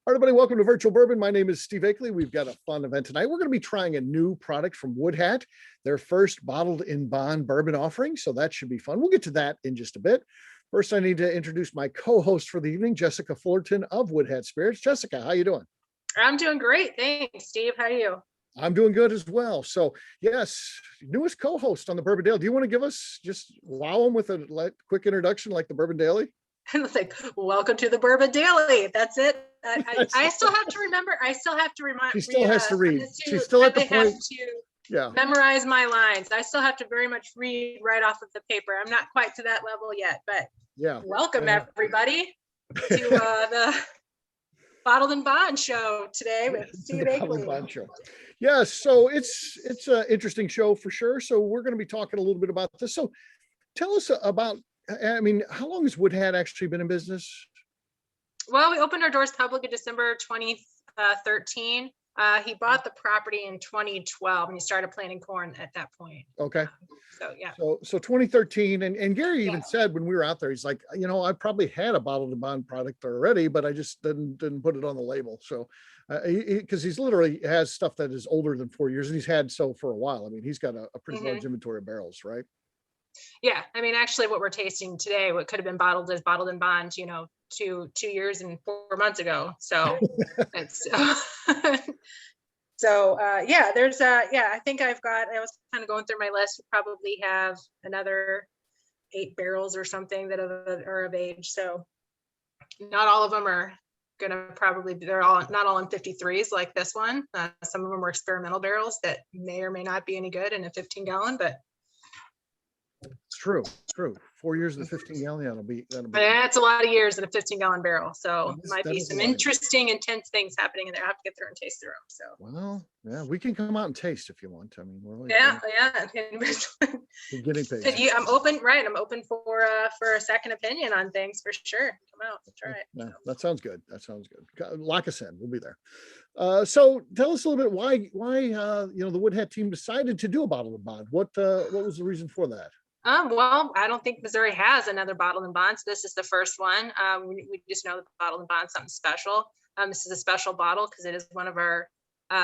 All right, everybody, welcome to Virtual Bourbon. My name is Steve Akley. We've got a fun event tonight. We're going to be trying a new product from Wood Hat, their first bottled in bond bourbon offering. So that should be fun. We'll get to that in just a bit. First, I need to introduce my co-host for the evening, Jessica Fullerton of Wood Hat Spirits. Jessica, how you doing? I'm doing great. Thanks, Steve. How are you? I'm doing good as well. So yes, newest co-host on the Bourbon Daily. Do you want to give us, just wow them with a quick introduction like the Bourbon Daily? And it's like, welcome to the Bourbon Daily. That's it. I still have to remember. I still have to remind. She still has to read. She's still at the point. Yeah. Memorize my lines. I still have to very much read right off of the paper. I'm not quite to that level yet, but yeah. Welcome everybody to the Bottled and Bond show today with Steve Akley. Yes, so it's an interesting show for sure. So we're going to be talking a little bit about this. So tell us about. I mean, how long has Wood Hat actually been in business? Well, we opened our doors public in December 2013. He bought the property in 2012 and he started planting corn at that point. Okay. So yeah. So 2013, and Gary even said when we were out there, he's like, you know, I probably had a bottled and bond product already, but I just didn't put it on the label. So because he's literally has stuff that is older than 4 years, and he's had so for a while. I mean, he's got a pretty large inventory of barrels, right? Yeah, I mean, actually, what we're tasting today, what could have been bottled and bond, you know, two years and 4 months ago. So it's yeah. There's I think I was kind of going through my list. We probably have another 8 barrels or something that are of age. So not all of them are gonna they're not all in 53s like this one. Some of them are experimental barrels that may or may not be any good in a 15-gallon, but. It's true. 4 years in the 15-gallon. That'll be. That's a lot of years in a 15-gallon barrel. So might be some interesting, intense things happening in there. I have to get through and taste through them. So. Well, yeah, we can come out and taste if you want. I mean, we're yeah. Getting paid. I'm open. Right. I'm open for a second opinion on things for sure. Come out, try it. No, that sounds good. Lock us in. We'll be there. So tell us a little bit why the Wood Hat team decided to do a bottle and bond. What was the reason for that? Well, I don't think Missouri has another bottled and bond. So this is the first one. We just know that the bottled and bond is something special. This is a special bottle because it is one of our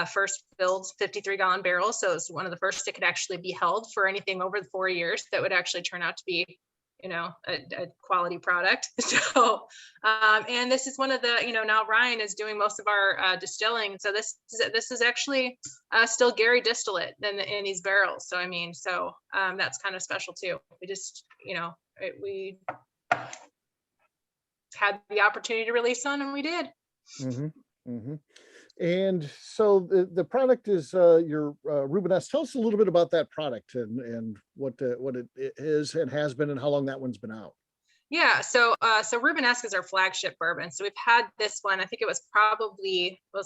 first filled 53-gallon barrels. So it's one of the first that could actually be held for anything over the 4 years that would actually turn out to be, you know, a quality product. So, and this is one of the, you know, now Ryan is doing most of our distilling. So this is actually still Gary distillate in these barrels. So, I mean, that's kind of special too. We just, you know, we had the opportunity to release one and we did. And so the product is your Rubenesque. Tell us a little bit about that product and what it is and has been and how long that one's been out. Yeah, so Rubenesque is our flagship bourbon. So we've had this one. I think it was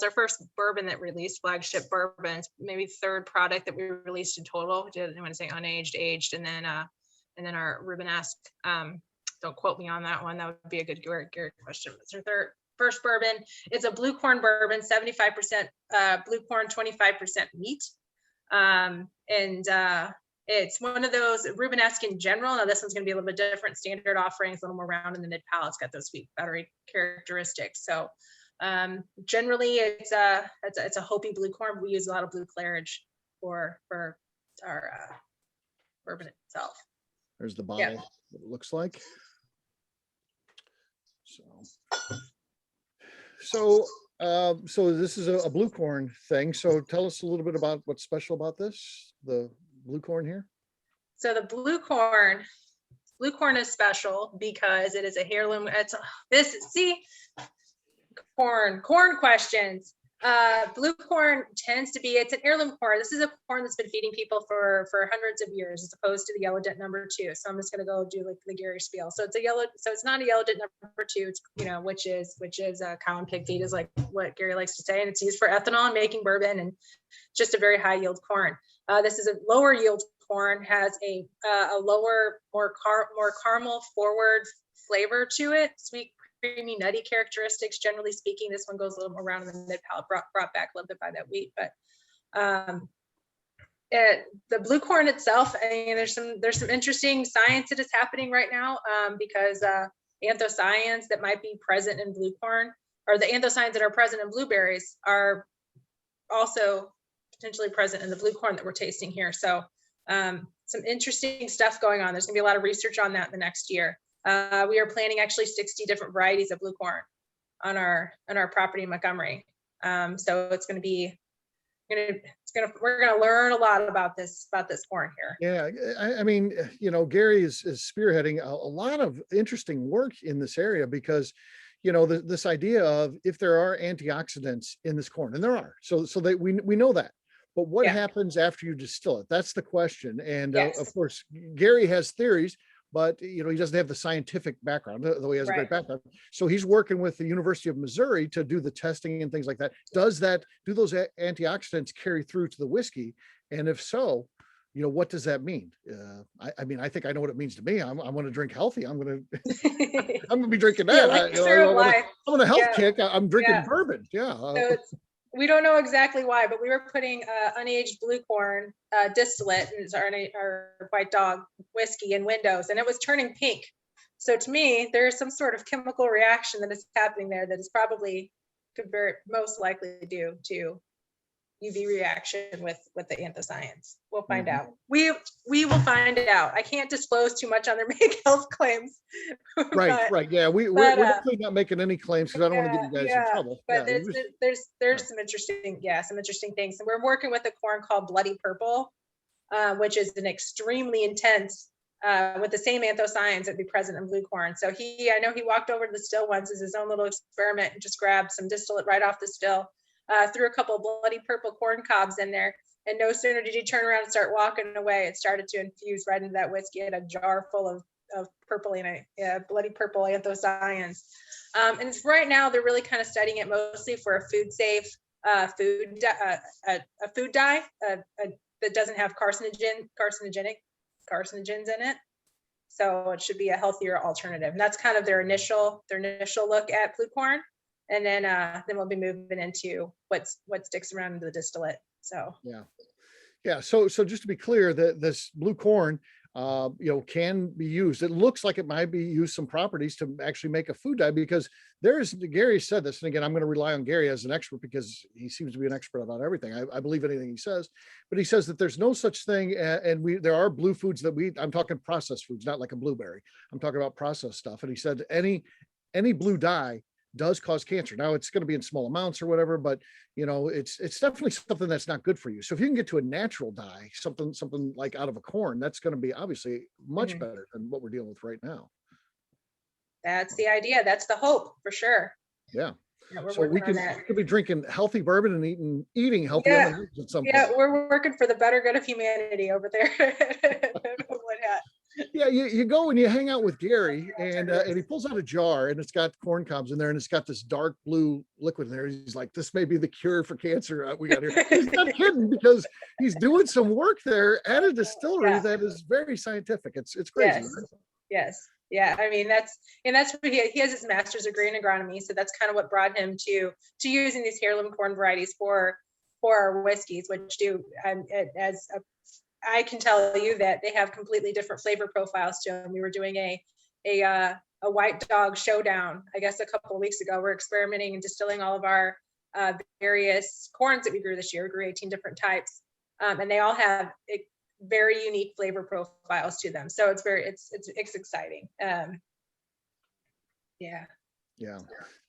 our first bourbon that released flagship bourbons. Maybe third product that we released in total. I want to say unaged, aged, and then our Rubenesque. Don't quote me on that one. That would be a good Gary question. It's our first bourbon. It's a blue corn bourbon, 75% blue corn, 25% wheat. It's one of those Rubenesque in general. Now this one's going to be a little bit different. Standard offerings, a little more round in the mid palate. It's got those sweet buttery characteristics. So generally it's a Hopi blue corn. We use a lot of blue clarage for our bourbon itself. There's the bottle. Yeah. What it looks like. So this is a blue corn thing. So tell us a little bit about what's special about this, the blue corn here. So the blue corn is special because it is a heirloom. Corn questions. Blue corn tends to be, it's an heirloom corn. This is a corn that's been feeding people for hundreds of years, as opposed to the yellow dent number 2. So I'm just going to go do like the Gary spiel. So it's not a yellow dent number 2. It's, you know, which is cow and pig feed is like what Gary likes to say. And it's used for ethanol and making bourbon, and just a very high yield corn. This is a lower yield corn, has a lower, more caramel forward flavor to it, sweet, creamy, nutty characteristics. Generally speaking, this one goes a little more around in the mid palate, brought back a little bit by that wheat. But the blue corn itself, I mean, there's some interesting science that is happening right now because anthocyanins that might be present in blue corn or the anthocyanins that are present in blueberries are also potentially present in the blue corn that we're tasting here. So some interesting stuff going on. There's gonna be a lot of research on that in the next year. We are planting actually 60 different varieties of blue corn on our property in Montgomery. So it's gonna be, we're gonna learn a lot about this corn here. Yeah, I mean, Gary is spearheading a lot of interesting work in this area because, this idea of if there are antioxidants in this corn, and there are, so that we know that. But what happens after you distill it? That's the question. And of course, Gary has theories, but he doesn't have the scientific background, though he has a great background. So he's working with the University of Missouri to do the testing and things like that. Do those antioxidants carry through to the whiskey? And if so, what does that mean? I mean, I think I know what it means to me. I'm going to drink healthy. I'm going to be drinking that. I'm on a health kick. I'm drinking bourbon. Yeah. So we don't know exactly why, but we were putting unaged blue corn distillate, and it's our White Dog whiskey, in windows, and it was turning pink. So to me, there's some sort of chemical reaction that is happening there that is probably most likely due to UV reaction with the anthocyanins. We'll find out. We will find out. I can't disclose too much on their make health claims. Right. Yeah, we're definitely not making any claims because I don't want to get you guys in trouble. But there's some interesting things. And we're working with a corn called Bloody Purple, which is an extremely intense with the same anthocyanins that be present in blue corn. So I know he walked over to the still once as his own little experiment and just grabbed some distillate right off the still. Threw a couple of Bloody Purple corn cobs in there, and no sooner did he turn around and start walking away, it started to infuse right into that whiskey. It had a jar full of purple in it, Bloody Purple anthocyanins. And right now they're really kind of studying it mostly for a food safe food dye that doesn't have carcinogens in it. So it should be a healthier alternative. And that's kind of their initial look at blue corn. And then we'll be moving into what sticks around into the distillate. So yeah. So just to be clear, that this blue corn, can be used. It looks like it might be used some properties to actually make a food dye, because Gary said this, and again, I'm going to rely on Gary as an expert because he seems to be an expert about everything. I believe anything he says, but he says that there's no such thing, and there are blue foods I'm talking processed foods, not like a blueberry. I'm talking about processed stuff. And he said any blue dye does cause cancer. Now it's going to be in small amounts or whatever, but it's definitely something that's not good for you. So if you can get to a natural dye, something like out of a corn, that's going to be obviously much better than what we're dealing with right now. That's the idea. That's the hope for sure. Yeah. So we could be drinking healthy bourbon and eating healthy lemonade at some point. Yeah, we're working for the better good of humanity over there. Yeah, you go and you hang out with Gary, and he pulls out a jar, and it's got corn cobs in there, and it's got this dark blue liquid in there. He's like, "This may be the cure for cancer we got here." He's not kidding, because he's doing some work there at a distillery that is very scientific. It's crazy. Yes. Right? Yes. Yeah, I mean that's what he has his master's degree in agronomy, so that's kind of what brought him to using these heirloom corn varieties for our whiskeys, which do I can tell you that they have completely different flavor profiles to them. We were doing a White Dog showdown, I guess, a couple of weeks ago. We're experimenting and distilling all of our various corns that we grew this year. We grew 18 different types, and they all have very unique flavor profiles to them. So it's exciting. Yeah.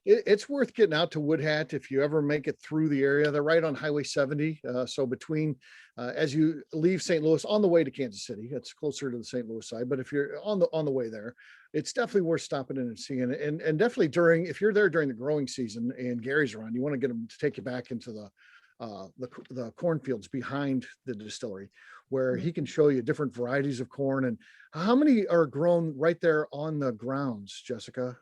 It's worth getting out to Wood Hat if you ever make it through the area. They're right on Highway 70. So between, as you leave St. Louis on the way to Kansas City, it's closer to the St. Louis side. But if you're on the way there, it's definitely worth stopping in and seeing it. And definitely if you're there during the growing season and Gary's around, you want to get him to take you back into the cornfields behind the distillery, where he can show you different varieties of corn. And how many are grown right there on the grounds, Jessica?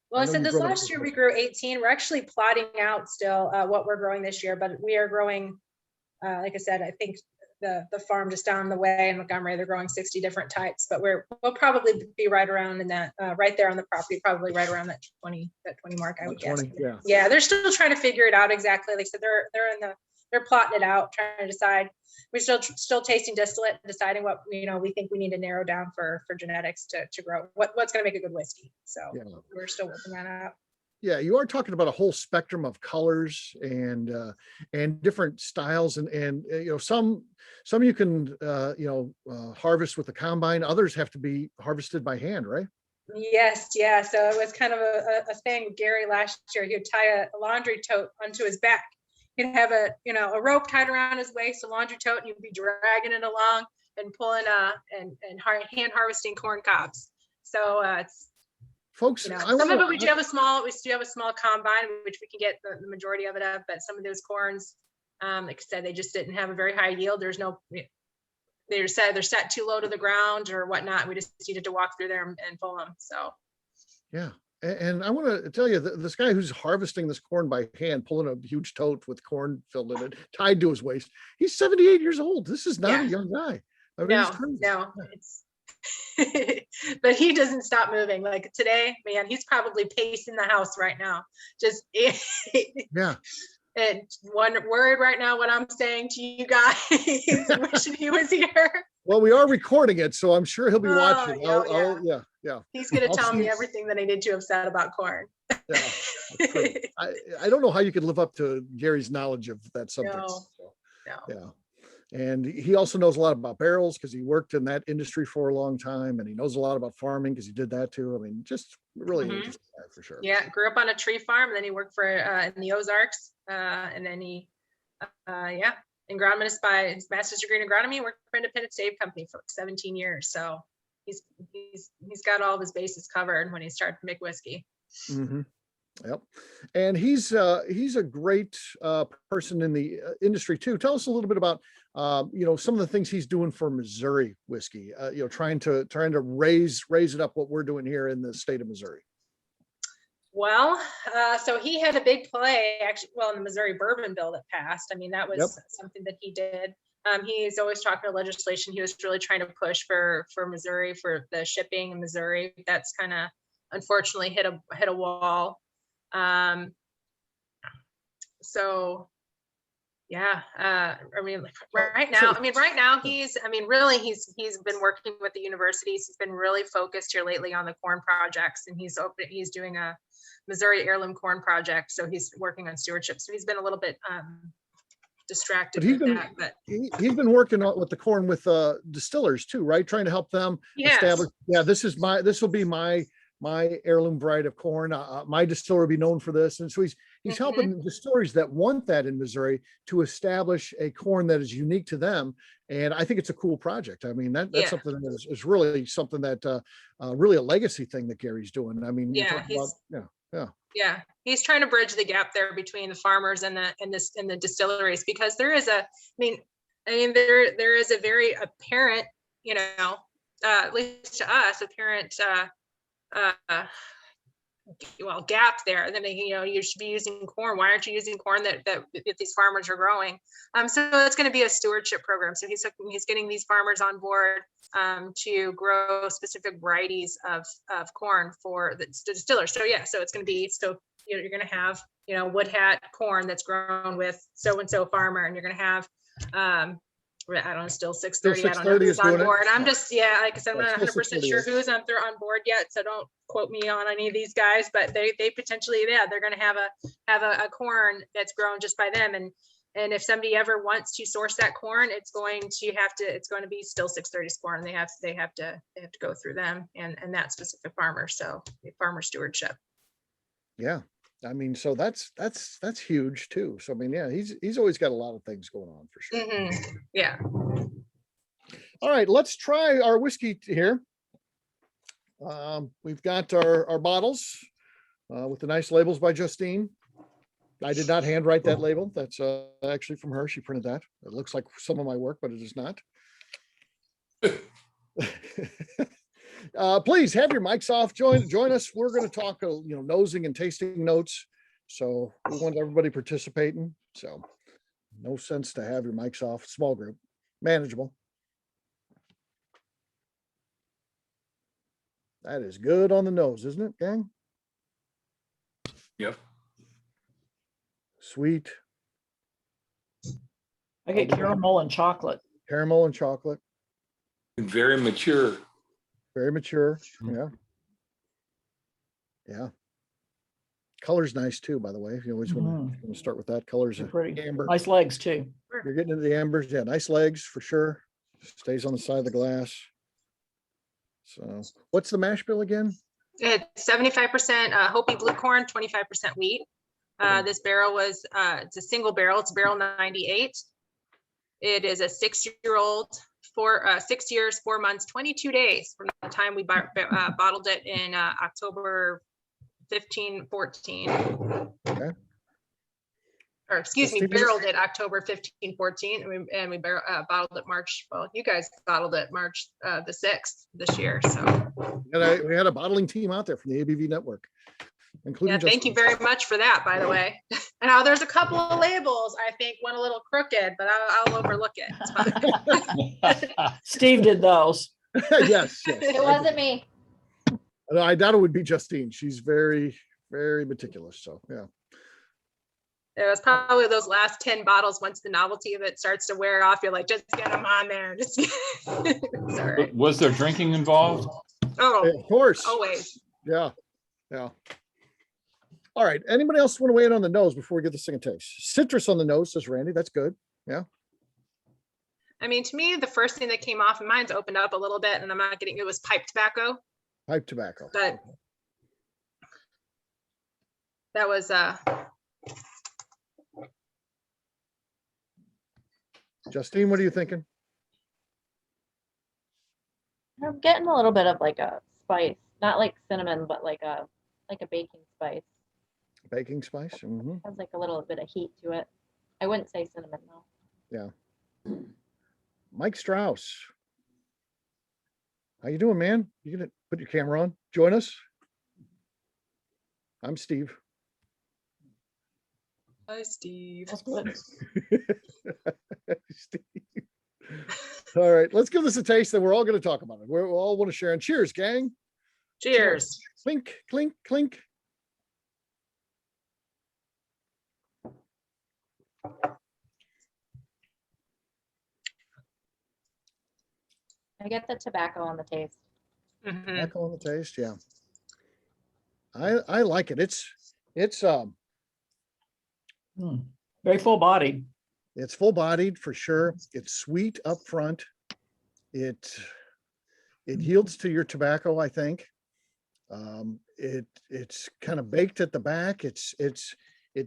Well, I said this last year we grew 18. We're actually plotting out still what we're growing this year, but we are growing, like I said, I think the farm just down the way in Montgomery, they're growing 60 different types, but we'll probably be right around in that, right there on the property, probably right around that 20 mark, I would guess. Yeah, they're still trying to figure it out exactly. Like I said, they're plotting it out, trying to decide. We're still tasting distillate, deciding what we think we need to narrow down for genetics to grow what's going to make a good whiskey. So we're still working that out. Yeah, you are talking about a whole spectrum of colors and different styles and you know some you can harvest with a combine, others have to be harvested by hand, right? Yes, yeah. So it was kind of a thing with Gary last year. He would tie a laundry tote onto his back. He'd have a rope tied around his waist, a laundry tote, and you'd be dragging it along and pulling hand harvesting corn cobs. So it's Folks, some of it we do have a small combine which we can get the majority of it up, but some of those corns, like I said, they just didn't have a very high yield. There's no they're set too low to the ground or whatnot. We just needed to walk through there and pull them. So yeah. And I want to tell you, this guy who's harvesting this corn by hand, pulling a huge tote with corn filled in it, tied to his waist, he's 78 years old. This is not a young guy. I mean, no, it's but he doesn't stop moving. Like today, man, he's probably pacing the house right now. Just yeah. And worried right now what I'm saying to you guys, wishing he was here. Well, we are recording it, so I'm sure he'll be watching. Yeah. He's going to tell me everything that I need to have said about corn. Yeah, I don't know how you could live up to Gary's knowledge of that subject. No. Yeah. And he also knows a lot about barrels because he worked in that industry for a long time, and he knows a lot about farming because he did that too. I mean, just really interesting guy for sure. Yeah, grew up on a tree farm, and then he worked for in the Ozarks, and then he, agronomist by his master's degree in agronomy. Worked for Independent Stave Company for 17 years. So he's got all of his bases covered when he started to make whiskey. Mm-hmm. Yep. And he's a great person in the industry too. Tell us a little bit about some of the things he's doing for Missouri whiskey, trying to raise it up what we're doing here in the state of Missouri. Well, so he had a big play actually, in the Missouri Bourbon bill that passed. I mean, that was something that he did. He's always talking to legislation. He was really trying to push for Missouri, for the shipping in Missouri. That's kind of unfortunately hit a wall. Right now he's been working with the universities. He's been really focused here lately on the corn projects, and he's doing a Missouri heirloom corn project. So he's working on stewardship. So he's been a little bit distracted with that. But he's been working on with the corn with distillers too, right? Trying to help them establish. Yeah, this will be my heirloom variety of corn. My distiller will be known for this. And so he's helping distilleries that want that in Missouri to establish a corn that is unique to them. And I think it's a cool project. I mean, that's something that is really something that really a legacy thing that Gary's doing. I mean, he's trying to bridge the gap there between the farmers and the distilleries, because there is a very apparent, at least to us, apparent gap there. Then you should be using corn. Why aren't you using corn that these farmers are growing? So it's going to be a stewardship program. So he's getting these farmers on board to grow specific varieties of corn for the distillers. So it's going to be, you're going to have wood hat corn that's grown with so and so farmer, and you're going to have I don't know, still 630. I don't know who's on board. I'm just, like I said, I'm not 100% sure who's on board yet. So don't quote me on any of these guys, but they potentially, they're going to have a corn that's grown just by them. And if somebody ever wants to source that corn, it's going to be still 630 corn. They have to go through them and that specific farmer. So farmer stewardship. Yeah. I mean, so that's huge too. So I mean, he's always got a lot of things going on for sure. Mm-hmm. Yeah. All right, let's try our whiskey here. We've got our bottles with the nice labels by Justine. I did not handwrite that label. That's actually from her. She printed that. It looks like some of my work, but it is not. Please have your mics off. Join us. We're going to talk, nosing and tasting notes. So we want everybody participating. So no sense to have your mics off. Small group, manageable. That is good on the nose, isn't it, gang? Yep. Sweet. I get caramel and chocolate. Caramel and chocolate. And very mature. Very mature. Yeah. Color's nice too, by the way. If you always want to start with that, color's They're pretty. amber. Nice legs too. You're getting into the ambers. Yeah, nice legs for sure. Stays on the side of the glass. So what's the mash bill again? It's 75% Hopi blue corn, 25% wheat. This barrel was, it's a single barrel. It's barrel 98. It is a 6-year-old, 6 years, 4 months, 22 days from the time we bottled it in October 15, 14. Okay. Or excuse me, barreled it October 15, 14, and we bottled it March. Well, you guys bottled it March the 6th this year. So We had a bottling team out there from the ABV Network, including. yeah, thank you very much for that, by the way. And now there's a couple of labels I think went a little crooked, but I'll overlook it. It's fine. Steve did those. Yes, yes. It wasn't me. I doubt it would be Justine. She's very, very meticulous. So yeah. It was probably those last 10 bottles. Once the novelty of it starts to wear off, you're like, just get them on there. Just sorry. Was there drinking involved? Oh, Of course. always. Yeah. Yeah. All right. Anybody else want to weigh in on the nose before we get this thing a taste? Citrus on the nose, says Randy. That's good. Yeah. I mean, to me, the first thing that came off, and mine's opened up a little bit, and I'm not getting, it was pipe tobacco. Pipe tobacco. But that was Justine, what are you thinking? I'm getting a little bit of like a spice, not like cinnamon, but like a baking spice. Baking spice. Has like a little bit of heat to it. I wouldn't say cinnamon though. Yeah. Mike Strauss. How you doing, man? You gonna put your camera on? Join us. I'm Steve. hi, Steve. That's good. Steve. All right, let's give this a taste, then we're all going to talk about it. We all want to share. And cheers, gang. Cheers. Clink, clink, clink. I get the tobacco on the taste. Mhm. Tobacco on the taste, yeah. I like it. It's Very full bodied. It's full bodied for sure. It's sweet up front. It yields to your tobacco, I think. It's kind of baked at the back. It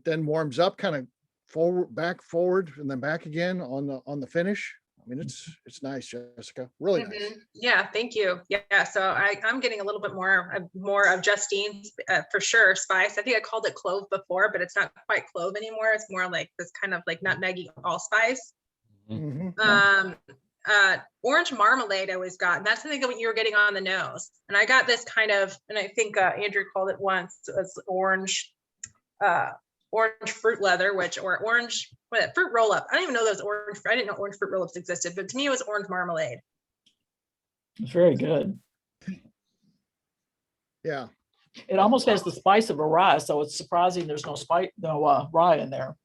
then warms up kind of forward, and then back again on the finish. I mean, it's nice, Jessica. Really nice. Yeah, thank you. Yeah, so I'm getting a little bit more of Justine's for sure spice. I think I called it clove before, but it's not quite clove anymore. It's more like this kind of like nutmeggy allspice. Mhm. Orange marmalade I always got. And that's the thing that you were getting on the nose. And I got this kind of, and I think Andrew called it once, it was orange fruit leather, or orange fruit roll up. I don't even know those orange. I didn't know orange fruit roll ups existed, but to me it was orange marmalade. It's very good. Yeah. It almost has the spice of a rye, so it's surprising there's no rye in there.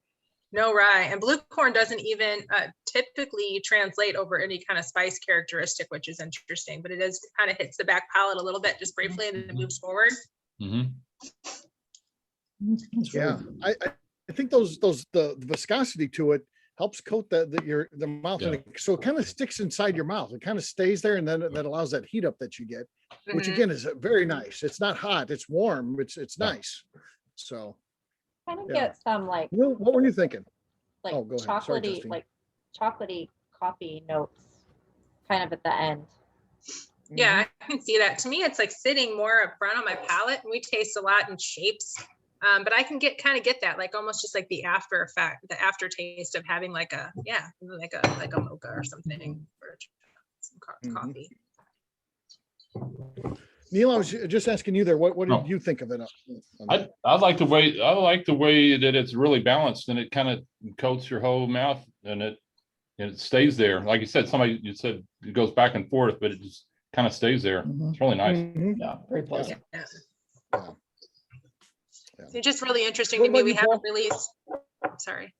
No rye, and blue corn doesn't even typically translate over any kind of spice characteristic, which is interesting. But it is kind of hits the back palate a little bit just briefly, and then it moves forward. Yeah, I think the viscosity to it helps coat the mouth, and so it kind of sticks inside your mouth. It kind of stays there, and then that allows that heat up that you get, which again is very nice. It's not hot, it's warm. It's nice. So Kind of get some like what were you thinking? like Oh, go ahead. Sorry, chocolatey, Justine. like chocolatey coffee notes, kind of at the end. Yeah, I can see that. To me, it's like sitting more up front on my palate, and we taste a lot in shapes. But I can kind of get that, like almost just like the after effect, the aftertaste of having like a mocha or something, or some coffee. Neil, I was just asking you there. What did you think of it? I like the way that it's really balanced, and it kind of coats your whole mouth, and it stays there. Like you said, you said it goes back and forth, but it just kind of stays there. It's really nice. Yeah, very pleasant. Yeah. It's just really interesting to me. We haven't released. Sorry.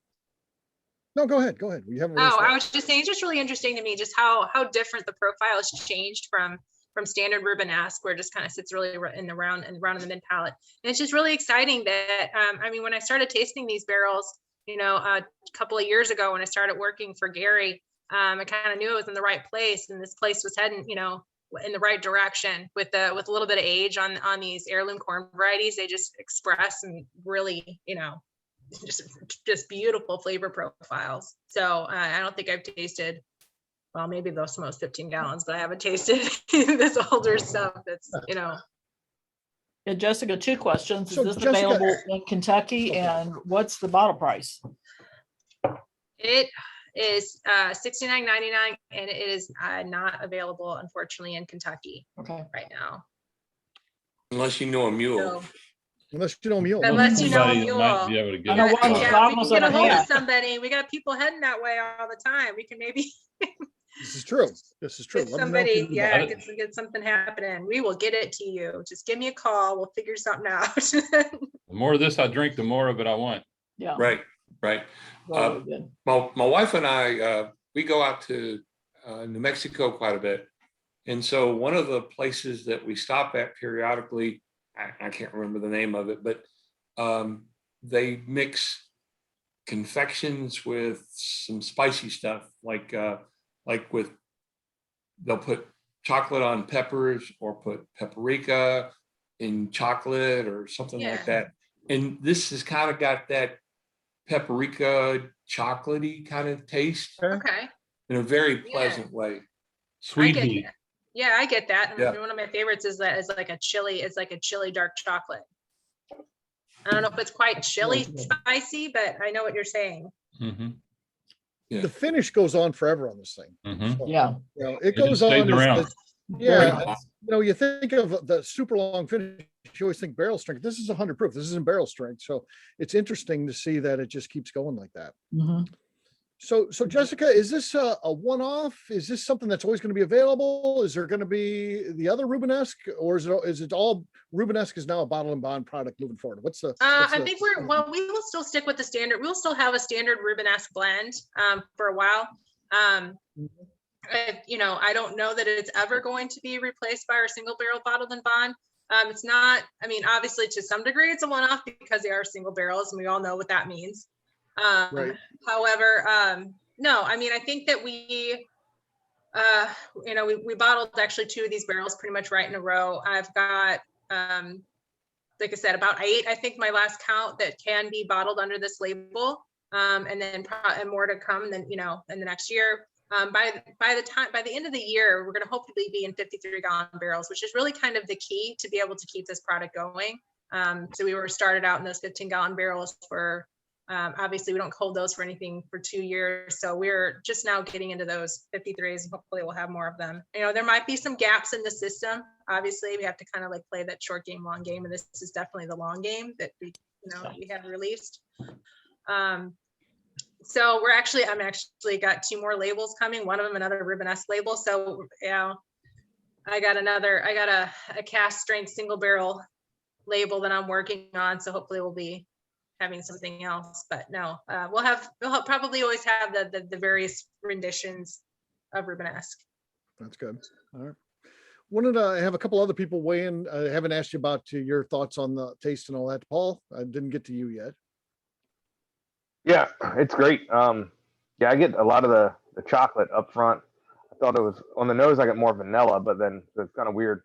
No, go ahead. We haven't. Oh, I was just saying, it's just really interesting to me just how different the profile has changed from from standard Rubenesque, where it just kind of sits really in the round and round in the mid palate. And it's just really exciting that, I mean, when I started tasting these barrels, you know, a couple of years ago when I started working for Gary, I kind of knew it was in the right place, and this place was heading, you know, in the right direction with a little bit of age on these heirloom corn varieties. They just express and really, you know, just beautiful flavor profiles. So I don't think I've tasted, well, maybe those most 15 gallons, but I haven't tasted this older stuff that's, you know. Yeah, Jessica, 2 questions. Is So, this Jessica- available in Kentucky, Okay. and what's the bottle price? It is $69.99, and it is not available, unfortunately, in Kentucky Okay. right now. Unless you know a mule. So, Unless you know mule. Unless you know a Somebody might mule. be able to I get know it. one of those yeah, we bottles can get that a I hold of have. somebody. We got people heading that way all the time. We can maybe This is true. This is true. get Let me know if you somebody, need that. yeah, get something happening. We will get it to you. Just give me a call. We'll figure something out. The more of this I drink, the more of it I want. Yeah. Right, right. Really good. My wife and I, we go out to New Mexico quite a bit. And so one of the places that we stop at periodically, I can't remember the name of it, but they mix confections with some spicy stuff, like with, they'll put chocolate on peppers or put paprika in chocolate or something Yeah. like that. And this has kind of got that paprika chocolatey kind of taste Okay. in a very pleasant way. I Sweet get heat. that. Yeah, I get that. And Yeah. one of my favorites is like a chili. It's like a chili dark chocolate. I don't know if it's quite chili spicy, but I know what you're saying. Mhm, Yeah. The finish goes on forever on this thing. mhm. So, Yeah. you know, it It just goes stays on. around. Yeah. You know, you think of the super long finish, you always think barrel strength. This is 100 proof. This isn't barrel strength. So it's interesting to see that it just keeps going like that. Mhm. So Jessica, is this a one-off? Is this something that's always going to be available? Is there going to be the other Rubenesque, or is it all Rubenesque is now a bottle and bond product moving forward? What's the? I think we will still stick with the standard. We'll still have a standard Rubenesque blend for a while. You know, I don't know that it's ever going to be replaced by our single barrel bottled and bond. It's not, I mean, obviously to some degree it's a one-off because they are single barrels and we all know what that means. Right. However, no, I mean, I think that we, you know, we bottled actually 2 of these barrels pretty much right in a row. I've got, like I said, about 8, I think my last count, that can be bottled under this label. And then and more to come then, you know, in the next year. By the end of the year, we're going to hopefully be in 53-gallon barrels, which is really kind of the key to be able to keep this product going. So we were started out in those 15-gallon barrels for, obviously we don't hold those for anything for 2 years. So we're just now getting into those 53s, and hopefully we'll have more of them. You know, there might be some gaps in the system. Obviously we have to kind of like play that short game, long game. And this is definitely the long game that we have released. So I'm actually got 2 more labels coming. One of them, another Rubenesque label. So, you know, I got a cast strength single barrel label that I'm working on. So hopefully we'll be having something else, but no, we'll probably always have the various renditions of Rubenesque. That's good. All right. Wanted to have a couple other people weigh in. I haven't asked you about your thoughts on the taste and all that. Paul, I didn't get to you yet. Yeah, it's great. Yeah, I get a lot of the chocolate up front. I thought it was on the nose, I got more vanilla, but then it's kind of weird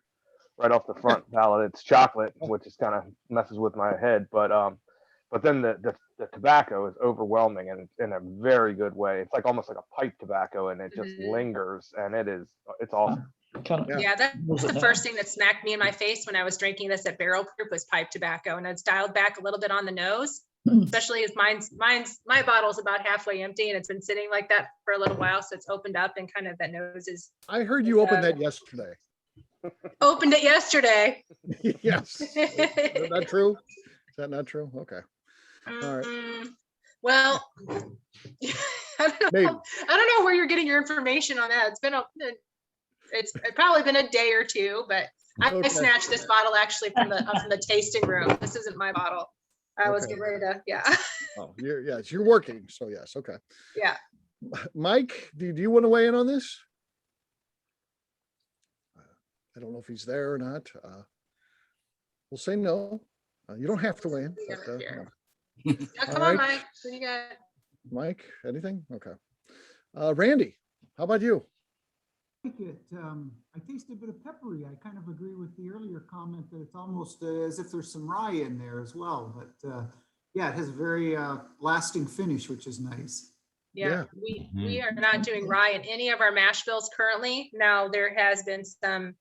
right off the front palate. It's chocolate, which is kind of messes with my head. But then the tobacco is overwhelming and in a very good way. It's like almost like a pipe tobacco, and it just lingers, and it's awesome. Kind of, Yeah, that's Was it the now? first thing that smacked me in my face when I was drinking this at barrel proof was pipe tobacco, and it's dialed back a little bit on the nose. Especially as my bottle's about halfway empty and it's been sitting like that for a little while, so it's opened up and kind of that nose is I heard you open that yesterday. opened it yesterday. Yes. Is that not true? Is that not true? Okay. All right. Well, I Maybe. don't know where you're getting your information on that. It's probably been a day or 2, but I Okay. snatched this bottle actually from the tasting room. This isn't my bottle. I was Okay. getting ready to, yeah. Oh, you're working. So yes. Okay. Yeah. Mike, do you want to weigh in on this? I don't know if he's there or not. We'll say no. You don't have to weigh in. Yeah, But, here. no. Oh, come All on, right. Mike. What do you got? Mike, anything? Okay. Randy, how about you? Like it. I taste a bit of peppery. I kind of agree with the earlier comment that it's almost as if there's some rye in there as well. But yeah, it has a very lasting finish, which is nice. Yeah, we are not doing rye in any of our mash bills currently. Now, there has been some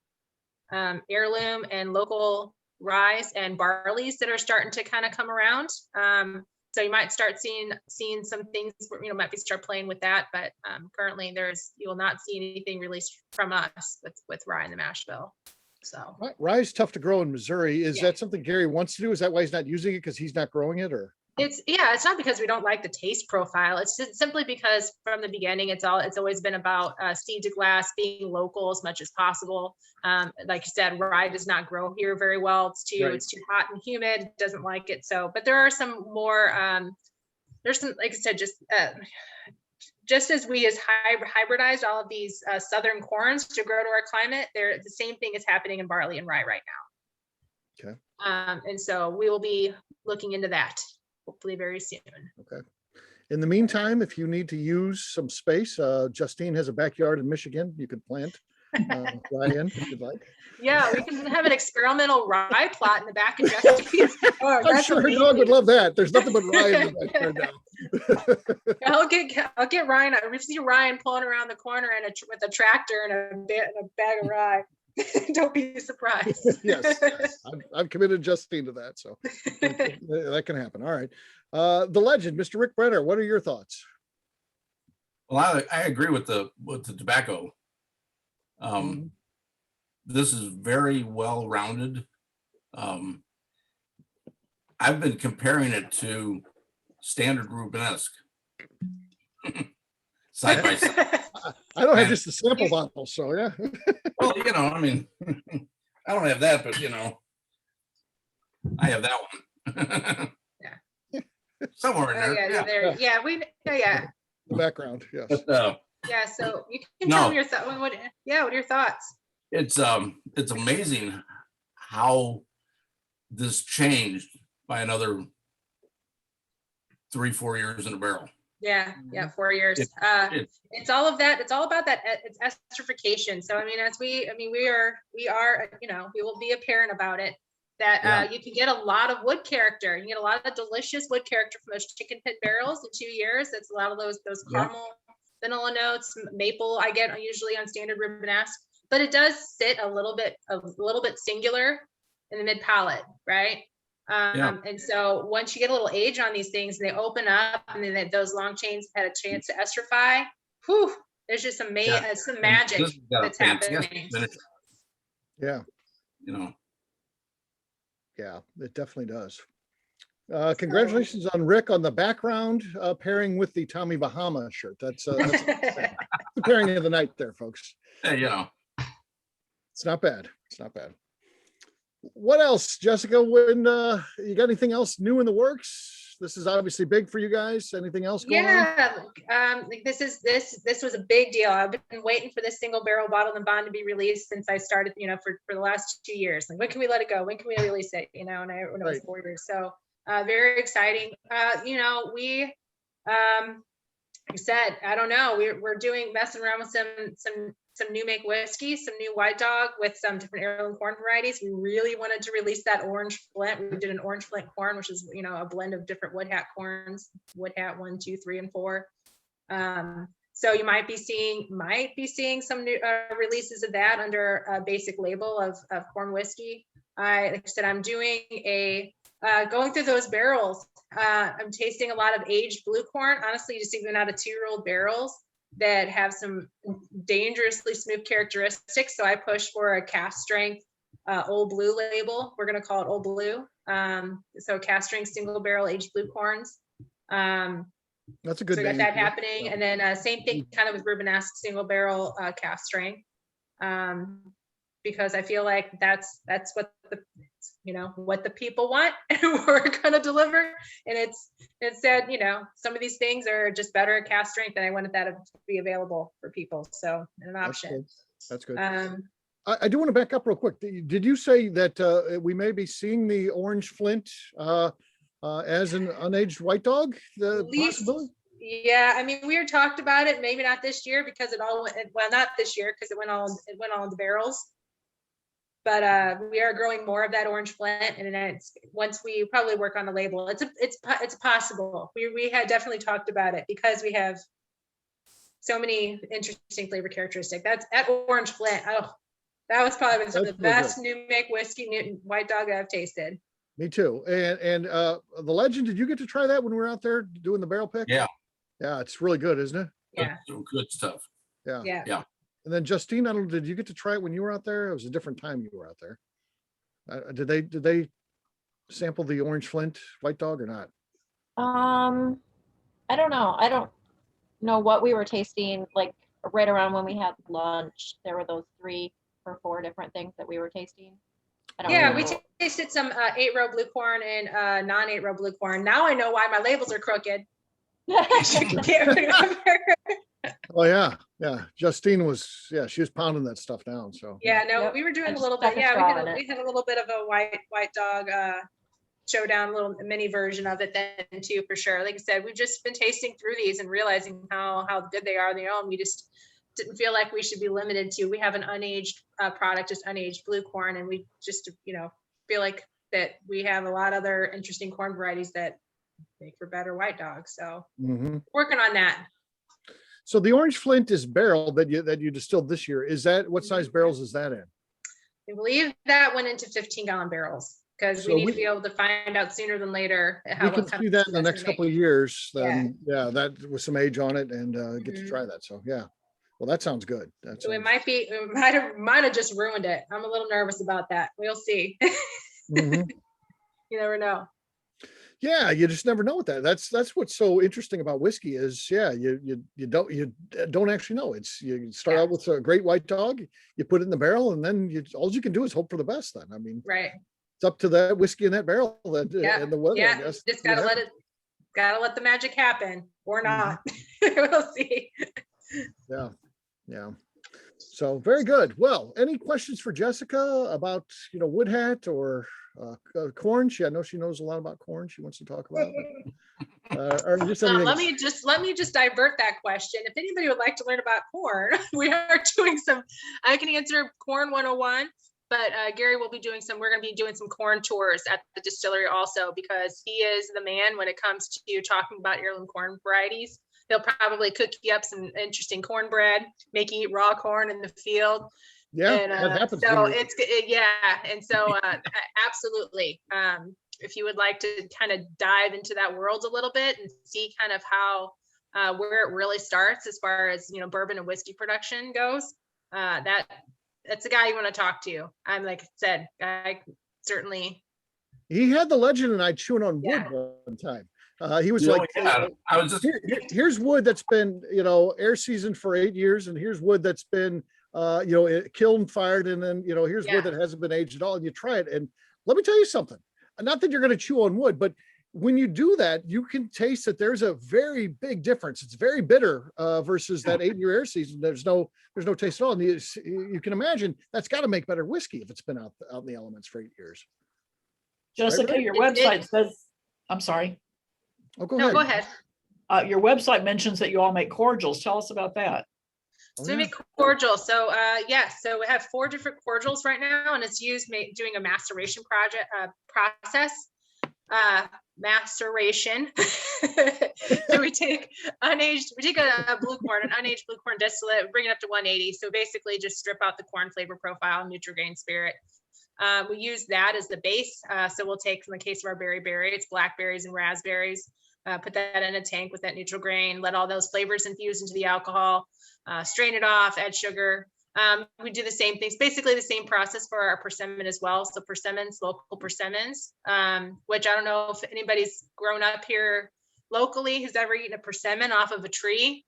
heirloom and local rye and barleys that are starting to kind of come around. So you might start seeing some things, might be start playing with that, but currently you will not see anything released from us with rye in the mash bill. So Rye is tough to grow in Missouri. Is Yeah. that something Gary wants to do? Is that why he's not using it, because he's not growing it, or? it's not because we don't like the taste profile. It's just simply because from the beginning, it's always been about seed to glass, being local as much as possible. Like you said, rye does not grow here very well. It's too hot and humid. Doesn't like it. So, but there are some more. There's some, like I said, just as we hybridized all of these southern corns to grow to our climate, the same thing is happening in barley and rye right now. Okay. And so we will be looking into that hopefully very soon. Okay. In the meantime, if you need to use some space, Justine has a backyard in Michigan. You could plant rye in if you'd like. Yeah, we can have an experimental rye plot in the back of Justine's. Oh, I'm sure her dog would love that. There's nothing but rye in the backyard now. I'll get Ryan. We see Ryan pulling around the corner with a tractor and a bag of rye. Don't be surprised. Yes, I've committed Justine to that, so that can happen. All right. The legend, Mr. Rick Brenner, what are your thoughts? Well, I agree with the tobacco. This is very well rounded. I've been comparing it to standard Rubenesque side by side. I don't have just the sample bottle, so yeah. Well, I mean, I don't have that, but I have that one. Yeah. Somewhere in there. Yeah. The background, yes. But, yeah, so you can tell me your thoughts. What are your thoughts? It's amazing how this changed by another 3-4 years in a barrel. Yeah, 4 years. It's all of that. It's all about that. It's esterification. So I mean, we will be apparent about it. That you can get a lot of wood character. You can get a lot of delicious wood character from those chicken pit barrels in 2 years. That's a lot of those caramel, vanilla notes, maple. I get usually on standard Rubenesque, but it does sit a little bit singular in the mid palate, right? And so once you get a little age on these things and they open up and then those long chains had a chance to esterify, there's just some magic that's happening. Yeah. Yeah, it definitely does. Congratulations on Rick on the background pairing with the Tommy Bahama shirt. That's the pairing of the night there, folks. Hey, It's not bad. It's not bad. What else, Jessica? When you got anything else new in the works? This is obviously big for you guys. Anything else going on? This was a big deal. I've been waiting for this single barrel bottled and bond to be released since I started, for the last 2 years. Like, when can we let it go? When can we release it? And when it was 4 years. So very exciting. We like I said, I don't know. We're messing around with some new make whiskey, some new White Dog with some different heirloom corn varieties. We really wanted to release that orange flint. We did an orange flint corn, which is a blend of different wood hat corns, wood hat 1, 2, 3, and 4. So you might be seeing some new releases of that under a basic label of corn whiskey. Like I said, I'm doing going through those barrels. I'm tasting a lot of aged blue corn, honestly, just even out of 2-year-old barrels that have some dangerously smooth characteristics. So I push for a cask strength Old Blue label. We're going to call it Old Blue. So cask strength single barrel aged blue corns. That's a good so name. got that happening. And then same thing kind of with Rubenesque single barrel cask strength. Because I feel like that's what what the people want and we're going to deliver. And it said, some of these things are just better at cask strength, and I wanted that to be available for people. So an option. That's good. I do want to back up real quick. Did you say that we may be seeing the orange flint as an unaged white dog? The Least- possibility? Yeah, I mean, we were talked about it, maybe not this year because it all went, well, not this year because it went all in the barrels. But we are growing more of that orange flint, and it's once we probably work on the label, it's possible. We had definitely talked about it because we have so many interesting flavor characteristics. That's at orange flint. Oh, that was probably some of the best new make whiskey white dog I've tasted. Me too. And the Legend, did you get to try that when we were out there doing the barrel pick? Yeah. Yeah, it's really good, isn't it? Yeah. Some good stuff. Yeah. Yeah. Yeah. And then Justine, I don't know, did you get to try it when you were out there? It was a different time you were out there. Did they sample the orange flint white dog or not? I don't know. I don't know what we were tasting, like right around when we had lunch. There were those 3 or 4 different things that we were tasting. I don't Yeah, remember. we tasted some 8-row blue corn and non 8-row blue corn. Now I know why my labels are crooked. Oh yeah. Yeah. Justine was, she was pounding that stuff down. So Yeah, no, Yep. we were doing I a just little stuck bit. a Yeah, straw in it. we had a little bit of a white dog showdown, a little mini version of it then too, for sure. Like I said, we've just been tasting through these and realizing how good they are on their own. We just didn't feel like we should be limited to. We have an unaged product, just unaged blue corn, and we just feel like that we have a lot of other interesting corn varieties that make for better white dogs. So working on that. So the orange flint is barrel that you distilled this year. Is that what size barrels is that in? I believe that went into 15-gallon barrels because So we need to be able to find out sooner than later how We can what kind see of that in the that's next gonna couple of make. years. Then that with some age on it and get to Mhm. try that. So yeah. Well, that sounds good. That's So it might have just ruined it. I'm a little nervous about that. We'll see. Mhm. You never know. Yeah, you just never know with that. That's what's so interesting about whiskey is you don't actually know. It's you start Yeah. out with a great white dog, you put it in the barrel, and then all you can do is hope for the best. Then I mean, Right. it's up to that whiskey in that barrel and the weather. I Yeah. guess. Just gotta let the magic happen or not. We'll see. Yeah. So very good. Well, any questions for Jessica about wood hat or corn? I know she knows a lot about corn. She wants to talk about. Or just anything. Let me just divert that question. If anybody would like to learn about corn, we are doing some. I can answer corn 101, but Gary will be doing some. We're going to be doing some corn tours at the distillery also because he is the man when it comes to talking about heirloom corn varieties. He'll probably cook you up some interesting cornbread, make you eat raw corn in the field. Yeah, And that happens. so and so absolutely. If you would like to kind of dive into that world a little bit and see kind of how where it really starts as far as bourbon and whiskey production goes, that's the guy you want to talk to. I'm like I said, I certainly. He had the Legend and I chewing on wood one time. He was like, I was just here's wood that's been air seasoned for 8 years, and here's wood that's been kiln fired, and then here's wood that hasn't been aged at all, and you try it, and let me tell you something. Not that you're going to chew on wood, but when you do that, you can taste that there's a very big difference. It's very bitter versus that 8-year air season. There's no taste at all, and you can imagine that's got to make better whiskey if it's been out in the elements for 8 years. Jessica, your website says, I'm sorry. Oh, go ahead. Go ahead. Your website mentions that you all make cordials. Tell us about that. So we make cordials. So so we have 4 different cordials right now, and it's used doing a maceration process. Maceration. So we take a blue corn, an unaged blue corn distillate, bring it up to 180. So basically just strip out the corn flavor profile, Nutri-Grain spirit. We use that as the base. So we'll take, in the case of our berry, it's blackberries and raspberries, put that in a tank with that neutral grain, let all those flavors infuse into the alcohol, strain it off, add sugar. We do the same things, basically the same process for our persimmon as well. So persimmons, local persimmons, which I don't know if anybody's grown up here locally who's ever eaten a persimmon off of a tree.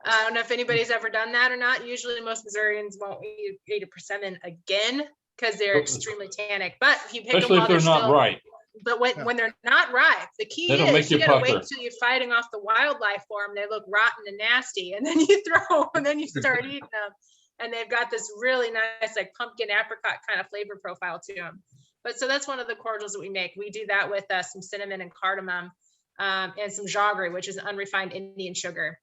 I don't know if anybody's ever done that or not. Usually most Missourians won't eat a persimmon again because they're extremely tannic, but if you pick Especially them while if they're not ripe. But when they're not ripe, the key They don't is make you you gotta wait pucker. till you're fighting off the wildlife for them. They look rotten and nasty, and then you start eating them. and they've got this really nice like pumpkin apricot kind of flavor profile to them. But so that's one of the cordials that we make. We do that with some cinnamon and cardamom and some jaggery, which is unrefined Indian sugar.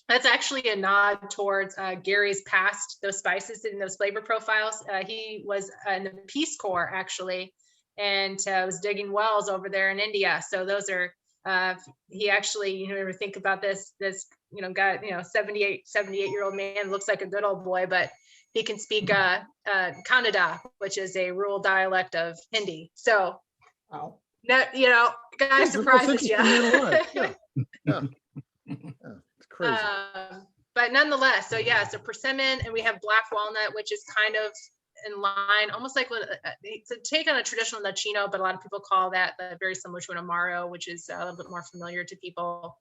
That's actually a nod towards Gary's past, those spices and those flavor profiles. He was in the Peace Corps actually, and was digging wells over there in India. So those are, he actually, you know, ever think about this guy, 78-year-old man, looks like a good old boy, but he can speak Kannada, which is a rural dialect of Hindi. So, Wow. guy surprises you. Yeah. It's crazy. But nonetheless, so persimmon, and we have black walnut, which is kind of in line, almost like it's a take on a traditional Nocino, but a lot of people call that very similar to an Amaro, which is a little bit more familiar to people.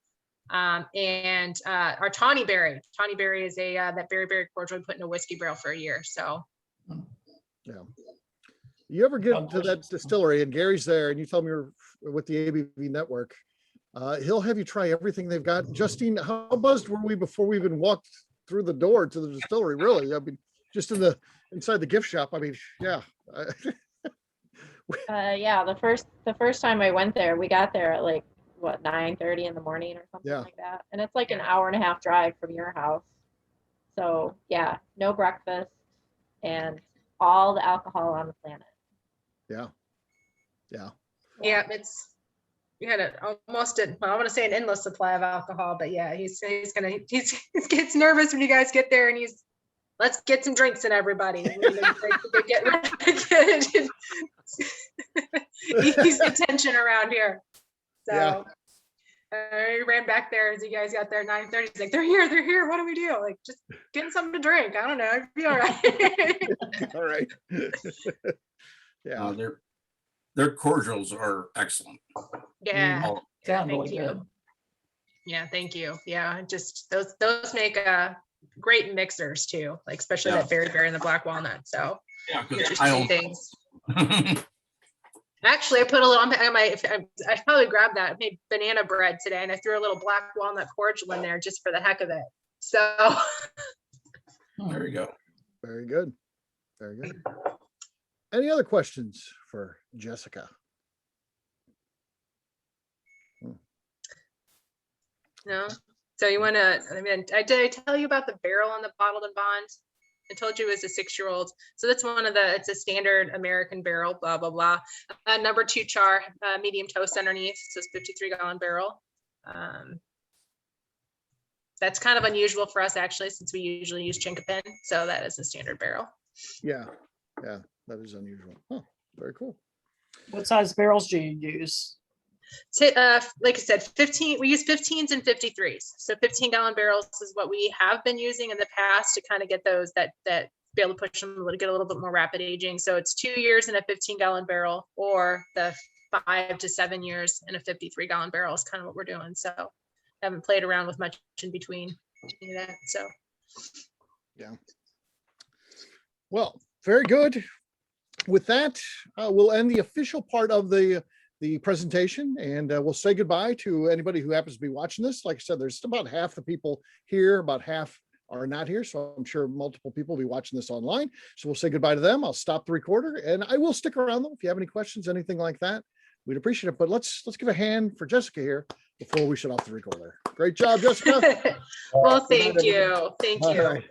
And our Tawny Berry. Tawny Berry is that berry cordial we put in a whiskey barrel for a year. So yeah. You ever get to that distillery and Gary's there and you tell me you're with the ABV Network, he'll have you try everything they've got. Justine, how buzzed were we before we even walked through the door to the distillery? Really? I mean, just inside the gift shop. I mean, yeah. Yeah, the first time I went there, we got there at like 9:30 in the morning or something like that, and it's like an hour and a half drive from your house. So yeah, no breakfast and all the alcohol on the planet. Yeah. We had almost I want to say an endless supply of alcohol, but yeah, he gets nervous when you guys get there, and let's get some drinks in everybody. Ease the tension around here. So I ran back there as you guys got there 9:30. He's like, they're here. What do we do? Like, just getting something to drink. I don't know. It'd be all right. All right. Yeah. Their cordials are excellent. Yeah. Oh, Sound Thank really you. good. Yeah, thank you. Yeah, just those make great mixers too, like especially that berry and the black walnut. So yeah, interesting things. Actually, I put a little on my. I probably grabbed that. I made banana bread today, and I threw a little black walnut cordial in there just for the heck of it. So there you go. Very good. Very good. Any other questions for Jessica? No. So you want to? I mean, did I tell you about the barrel on the bottled and bond? I told you it was a 6-year-old. So that's it's a standard American barrel, blah, blah, blah. Number 2 char, medium toast underneath. So it's 53-gallon barrel. That's kind of unusual for us actually, since we usually use Chinkapin. So that is a standard barrel. Yeah, that is unusual. Oh, very cool. What size barrels do you use? Like I said, 15, we use 15s and 53s. So 15-gallon barrels is what we have been using in the past to kind of get those that be able to push them get a little bit more rapid aging. So it's 2 years in a 15-gallon barrel, or the 5 to 7 years in a 53-gallon barrel is kind of what we're doing. So haven't played around with much in between that. So yeah. Well, very good. With that, we'll end the official part of the presentation, and we'll say goodbye to anybody who happens to be watching this. Like I said, there's about half the people here, about half are not here. So I'm sure multiple people will be watching this online. So we'll say goodbye to them. I'll stop the recorder, and I will stick around though. If you have any questions, anything like that, we'd appreciate it. But let's give a hand for Jessica here before we shut off the recorder. Great job, Jessica. well, thank you. Thank you. All right.